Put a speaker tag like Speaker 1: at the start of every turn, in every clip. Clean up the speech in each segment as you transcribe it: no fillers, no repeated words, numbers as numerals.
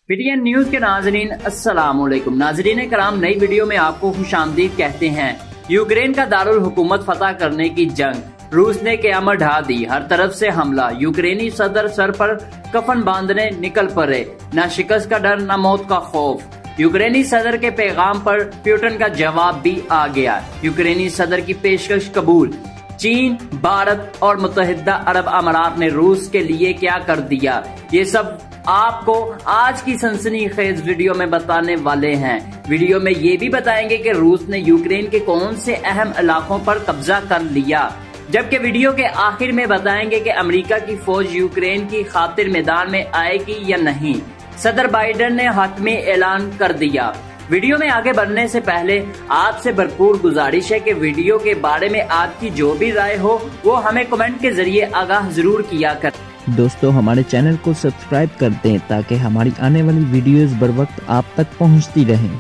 Speaker 1: PTN news के नाजरीन अस्सलाम वालेकुम। नाजरीन कराम, नई वीडियो में आपको खुशामदीद कहते हैं। यूक्रेन का दारुल हुकूमत फतह करने की जंग, रूस ने क़यामत ढा दी, हर तरफ से हमला, यूक्रेनी सदर सर पर कफन बांधने निकल पड़े, न शिकस्त का डर न मौत का खौफ। यूक्रेनी सदर के पैगाम पर प्यूटन का जवाब भी आ गया। यूक्रेनी सदर की पेशकश कबूल। चीन, भारत और मुत्तहिदा अरब अमारात ने रूस के लिए क्या कर दिया, ये सब आपको आज की सनसनीखेज वीडियो में बताने वाले हैं। वीडियो में ये भी बताएंगे कि रूस ने यूक्रेन के कौन से अहम इलाकों पर कब्जा कर लिया, जबकि वीडियो के आखिर में बताएंगे कि अमेरिका की फौज यूक्रेन की खातिर मैदान में आएगी या नहीं। सदर बाइडेन ने हतमी ऐलान कर दिया। वीडियो में आगे बढ़ने से पहले आपसे भरपूर गुजारिश है कि वीडियो के बारे में आपकी जो भी राय हो वो हमें कमेंट के जरिए आगाह जरूर किया कर।
Speaker 2: दोस्तों, हमारे चैनल को सब्सक्राइब कर दें ताकि हमारी आने वाली वीडियोस बर वक्त आप तक पहुंचती रहें।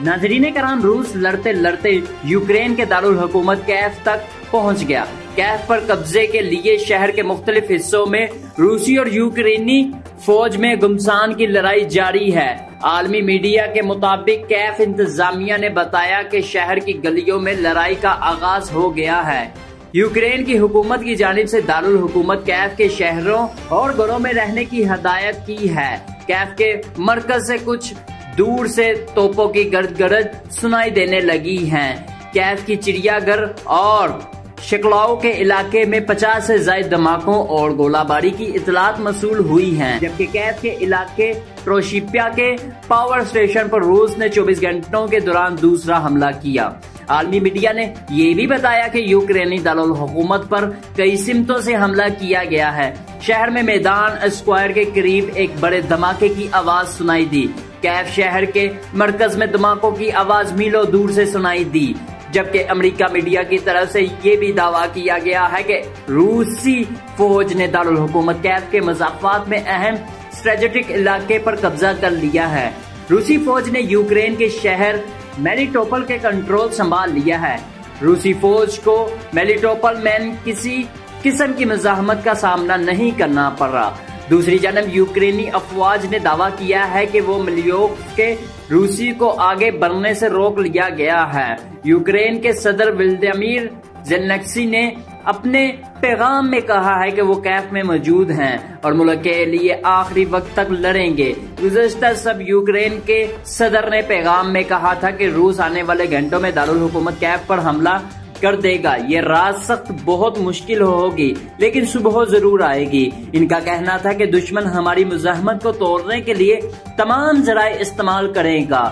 Speaker 1: नाजरीन कराम, रूस लड़ते लड़ते यूक्रेन के दारुल हुकूमत कैफ तक पहुंच गया। कैफ पर कब्जे के लिए शहर के मुख्तलिफ हिस्सों में रूसी और यूक्रेनी फौज में गुमसान की लड़ाई जारी है। आलमी मीडिया के मुताबिक कैफ इंतजामिया ने बताया कि शहर की गलियों में लड़ाई का आगाज हो गया है। यूक्रेन की हुकूमत की जानिब से दारुल हुकूमत कैफ के शहरों और घरों में रहने की हदायत की है। कैफ के मरकज से कुछ दूर से तोपों की गरज सुनाई देने लगी हैं। कैफ की चिड़ियाघर और शिकलाओं के इलाके में 50 से ज्यादा धमाकों और गोलाबारी की इतलात मसूल हुई हैं, जबकि कैफ के इलाके ट्रोशिपिया के पावर स्टेशन पर रूस ने 24 घंटों के दौरान दूसरा हमला किया। आलमी मीडिया ने ये भी बताया कि यूक्रेनी दारुल हुकूमत पर कई सिमतों से हमला किया गया है। शहर में मैदान स्क्वायर के करीब एक बड़े धमाके की आवाज सुनाई दी। कैफ शहर के मरकज में धमाकों की आवाज मीलों दूर से सुनाई दी, जबकि अमेरिका मीडिया की तरफ से ये भी दावा किया गया है कि रूसी फौज ने दारुल हुकूमत कैफ के मज़ाफ़ात में अहम स्ट्रेटेजिक इलाके पर कब्जा कर लिया है। रूसी फौज ने यूक्रेन के शहर मेलिटोपोल के कंट्रोल संभाल लिया है। रूसी फौज को मेलिटोपोल में किसी किस्म की मज़ाहमत का सामना नहीं करना पड़ रहा। दूसरी जानब यूक्रेनी अफवाज ने दावा किया है कि वो मिलियोव के रूसी को आगे बढ़ने से रोक लिया गया है। यूक्रेन के सदर व्लादिमीर ज़ेलेंस्की ने अपने पैगाम में कहा है कि वो कैफ में मौजूद हैं और मुल्क के लिए आखिरी वक्त तक लड़ेंगे। गुज़श्ता सब यूक्रेन के सदर ने पैगाम में कहा था कि रूस आने वाले घंटों में दारुल हुकूमत कैफ पर हमला कर देगा। ये रात सख्त बहुत मुश्किल होगी, लेकिन सुबह जरूर आएगी। इनका कहना था कि दुश्मन हमारी मुज़ाहमत को तोड़ने के लिए तमाम जराए इस्तेमाल करेगा।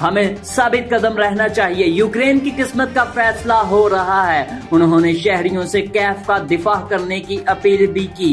Speaker 1: हमें साबित कदम रहना चाहिए। यूक्रेन की किस्मत का फैसला हो रहा है। उन्होंने शहरियों से कैफ का दिफा करने की अपील भी की।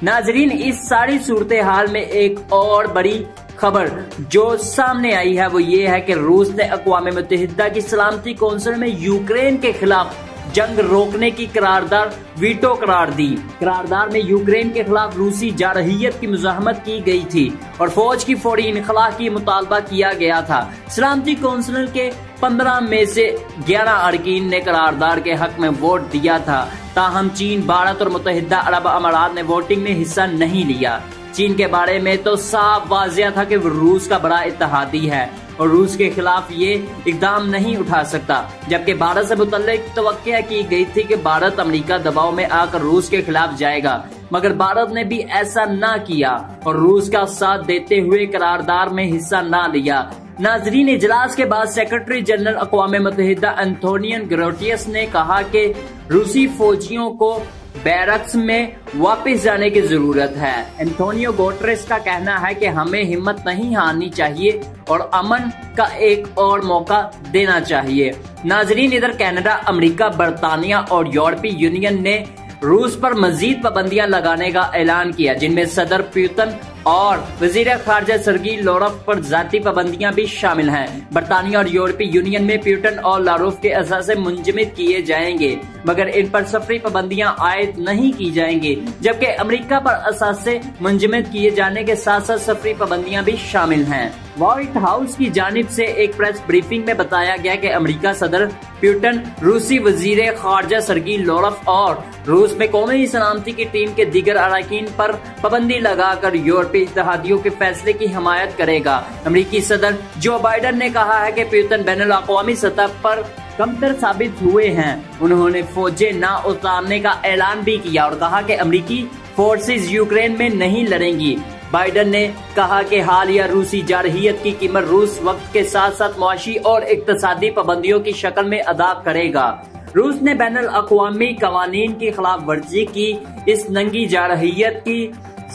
Speaker 1: नाजरीन, इस सारी सूरत हाल में एक और बड़ी खबर जो सामने आई है वो ये है कि रूस ने अक़वाम मुत्तहिदा की सलामती कौंसिल में यूक्रेन के खिलाफ जंग रोकने की करारदाद वीटो करार दी। करारदाद में यूक्रेन के खिलाफ रूसी जारहियत की मुज़ाहमत की गई थी और फौज की फौरी इनखला की मुतालबा किया गया था। सलामती कौंसिल के 15 में से 11 अरकान ने करारदाद के हक में वोट दिया था। ताहम चीन, भारत और मुत्तहिदा अरब अमारात ने वोटिंग में हिस्सा नहीं लिया। चीन के बारे में तो साफ वाज़िया था कि रूस का बड़ा इत्तेहादी है और रूस के खिलाफ ये इकदाम नहीं उठा सकता, जबकि भारत से मुतल्लिक तवक्को की गई थी कि भारत अमेरिका दबाव में आकर रूस के खिलाफ जाएगा, मगर भारत ने भी ऐसा ना किया और रूस का साथ देते हुए करारदाद में हिस्सा ना लिया। नाजरीन, इजलास के बाद सेक्रेटरी जनरल अक़वाम मुत्तहिदा एंटोनियो गुटेरेस ने कहा कि रूसी फौजियों को बैरक्स में वापस जाने की जरूरत है। एंटोनियो गुटेरेस का कहना है कि हमें हिम्मत नहीं हारनी चाहिए और अमन का एक और मौका देना चाहिए। नाजरीन, इधर कनाडा, अमेरिका, बरतानिया और यूरोपीय यूनियन ने रूस पर मजीद पाबंदियां लगाने का ऐलान किया, जिनमें सदर पुतिन और वजीर खारजा सर्गी लावरोव पर जाती पाबंदियां भी शामिल हैं। बरतानिया और यूरोपीय यूनियन में पुतिन और लावरोव के असासे मुंजमद किए जाएंगे, मगर इन पर सफरी पाबंदियां आयद नहीं की जाएंगी, जबकि अमेरिका पर असासे मुंजमद किए जाने के साथ साथ सफरी पाबंदियां भी शामिल हैं। व्हाइट हाउस की जानिब से एक प्रेस ब्रीफिंग में बताया गया कि अमेरिका सदर पुतिन रूसी वजीर खारजा सर्गी लावरोव और रूस में कौमी सलामती की टीम के दीगर अरकान पर पाबंदी लगाकर यूरोप यूरोपीय इत्तेहादियों के फैसले की हिमायत करेगा। अमेरिकी सदर जो बाइडन ने कहा है कि पुतिन बैनुल-अक़वामी सतह पर कमतर साबित हुए हैं। उन्होंने फौजें न उतारने का ऐलान भी किया और कहा कि अमेरिकी फोर्सेस यूक्रेन में नहीं लड़ेंगी। बाइडन ने कहा कि हालिया रूसी जारहियत की कीमत रूस वक्त के साथ साथ मुआशी और इक्तसादी पाबंदियों की शक्ल में अदा करेगा। रूस ने बैनुल-अक़वामी कवानीन की खिलाफ वर्जी की। इस नंगी जारहियत की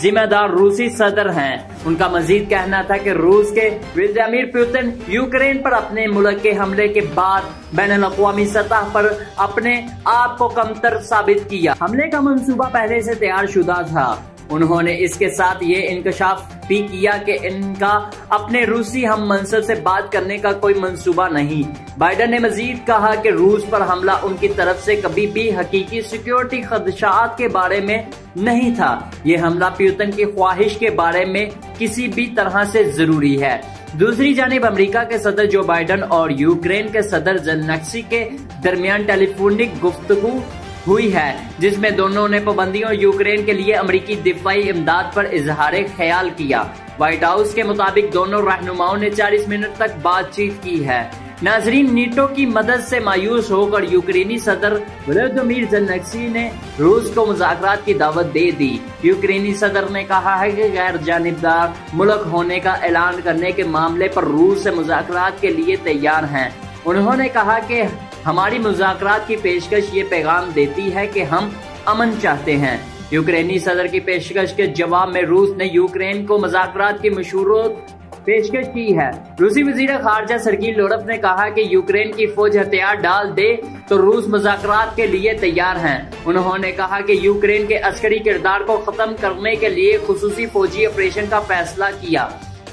Speaker 1: जिम्मेदार रूसी सदर हैं। उनका मजीद कहना था कि रूस के व्लादिमीर पुतिन यूक्रेन पर अपने मुल्क के हमले के बाद बैनुल-अक़वामी सतह पर अपने आप को कमतर साबित किया। हमले का मंसूबा पहले से तैयार शुदा था। उन्होंने इसके साथ ये इंकशाफ भी किया कि इनका अपने रूसी हम मंसब से बात करने का कोई मंसूबा नहीं। बाइडन ने मजीद कहा कि रूस पर हमला उनकी तरफ से कभी भी हकीकी सिक्योरिटी खदशात के बारे में नहीं था। ये हमला पुतिन की ख्वाहिश के बारे में किसी भी तरह से जरूरी है। दूसरी जानिब अमेरिका के सदर जो बाइडन और यूक्रेन के सदर ज़ेलेंस्की के दरमियान टेलीफोनिक गुफ्तगू हुई है, जिसमें दोनों ने पाबंदियों यूक्रेन के लिए अमेरिकी दिफाई इमदाद पर इजहार ख्याल किया। व्हाइट हाउस के मुताबिक दोनों रहनुमाओं ने 40 मिनट तक बातचीत की है। नाजरीन, नीटो की मदद से मायूस होकर यूक्रेनी सदर व्लादिमीर ज़ेलेंस्की ने रूस को मुज़ाकरात की दावत दे दी। यूक्रेनी सदर ने कहा है कि गैर जानिबदार मुल्क होने का ऐलान करने के मामले पर रूस से मुज़ाकरात के लिए तैयार हैं। उन्होंने कहा कि हमारी मुज़ाकरात की पेशकश ये पैगाम देती है कि हम अमन चाहते हैं। यूक्रेनी सदर की पेशकश के जवाब में रूस ने यूक्रेन को मुज़ाकरात की मशरूत पेशकश की है। रूसी वज़ीर ख़ारजा सर्गी लोरव ने कहा कि यूक्रेन की फौज हथियार डाल दे तो रूस मुज़ाकरात के लिए तैयार हैं। उन्होंने कहा कि यूक्रेन के अस्करी किरदार को खत्म करने के लिए खुसूसी फौजी ऑपरेशन का फैसला किया।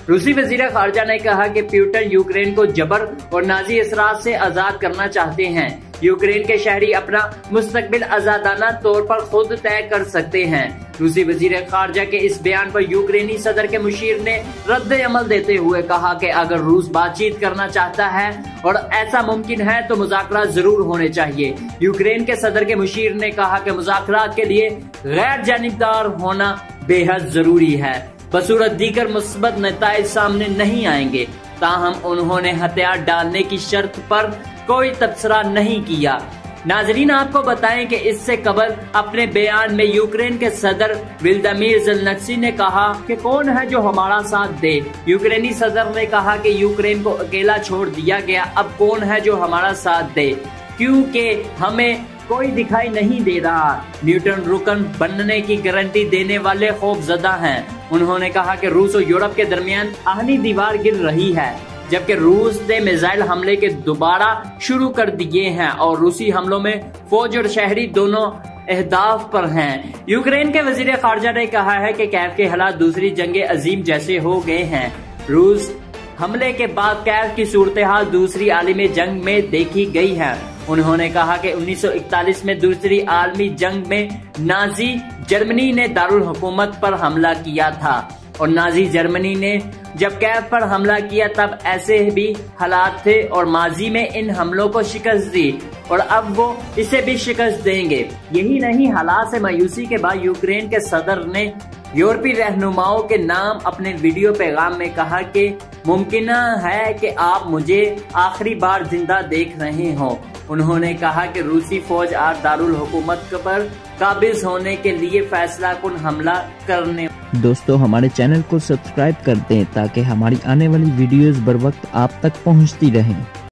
Speaker 1: रूसी वज़ीर ख़ारजा ने कहा कि पुतिन यूक्रेन को जबर और नाजी असरात से आजाद करना चाहते हैं। यूक्रेन के शहरी अपना मुस्तकबिल आजादाना तौर पर खुद तय कर सकते हैं। रूसी वज़ीर ख़ारजा के इस बयान पर यूक्रेनी सदर के मुशीर ने रद्द अमल देते हुए कहा कि अगर रूस बातचीत करना चाहता है और ऐसा मुमकिन है तो मुज़ाकरात जरूर होने चाहिए। यूक्रेन के सदर के मुशीर ने कहा कि मुज़ाकरात के लिए गैर जानिबदार होना बेहद जरूरी है, बसूरत दीगर मुस्बत नताइज सामने नहीं आएंगे। ताहम उन्होंने हथियार डालने की शर्त पर कोई तबसरा नहीं किया। नाजरीन, आपको बताएं कि इससे कबल अपने बयान में यूक्रेन के सदर व्लादिमीर ज़ेलेंस्की ने कहा कि कौन है जो हमारा साथ दे। यूक्रेनी सदर ने कहा कि यूक्रेन को अकेला छोड़ दिया गया, अब कौन है जो हमारा साथ दे, क्योंकि हमें कोई दिखाई नहीं दे रहा। न्यूटन रुकन बनने की गारंटी देने वाले खौफजदा हैं। उन्होंने कहा कि रूस और यूरोप के दरमियान आहनी दीवार गिर रही है, जबकि रूस ने मिसाइल हमले के दोबारा शुरू कर दिए हैं और रूसी हमलों में फौज और शहरी दोनों अहदाफ पर हैं। यूक्रेन के वजीर खारजा ने कहा है कि कैफ के हालात दूसरी जंग अजीम जैसे हो गए हैं। रूस हमले के बाद कैफ की सूरत हाल दूसरी आलमी जंग में देखी गई है। उन्होंने कहा कि 1941 में दूसरी आलमी जंग में नाजी जर्मनी ने दारुल हुकूमत पर हमला किया था और नाजी जर्मनी ने जब कैफ पर हमला किया तब ऐसे भी हालात थे और माजी में इन हमलों को शिकस्त दी और अब वो इसे भी शिकस्त देंगे। यही नहीं, हालात से मायूसी के बाद यूक्रेन के सदर ने यूरोपीय रहनुमाओं के नाम अपने वीडियो पैगाम में कहा कि मुमकिन है कि आप मुझे आखिरी बार जिंदा देख रहे हो। उन्होंने कहा कि रूसी फौज आज दारुल हुकूमत पर काबिज होने के लिए फैसला कुन हमला करने।
Speaker 2: दोस्तों, हमारे चैनल को सब्सक्राइब कर दें ताकि हमारी आने वाली वीडियोस बर वक्त आप तक पहुंचती रहें।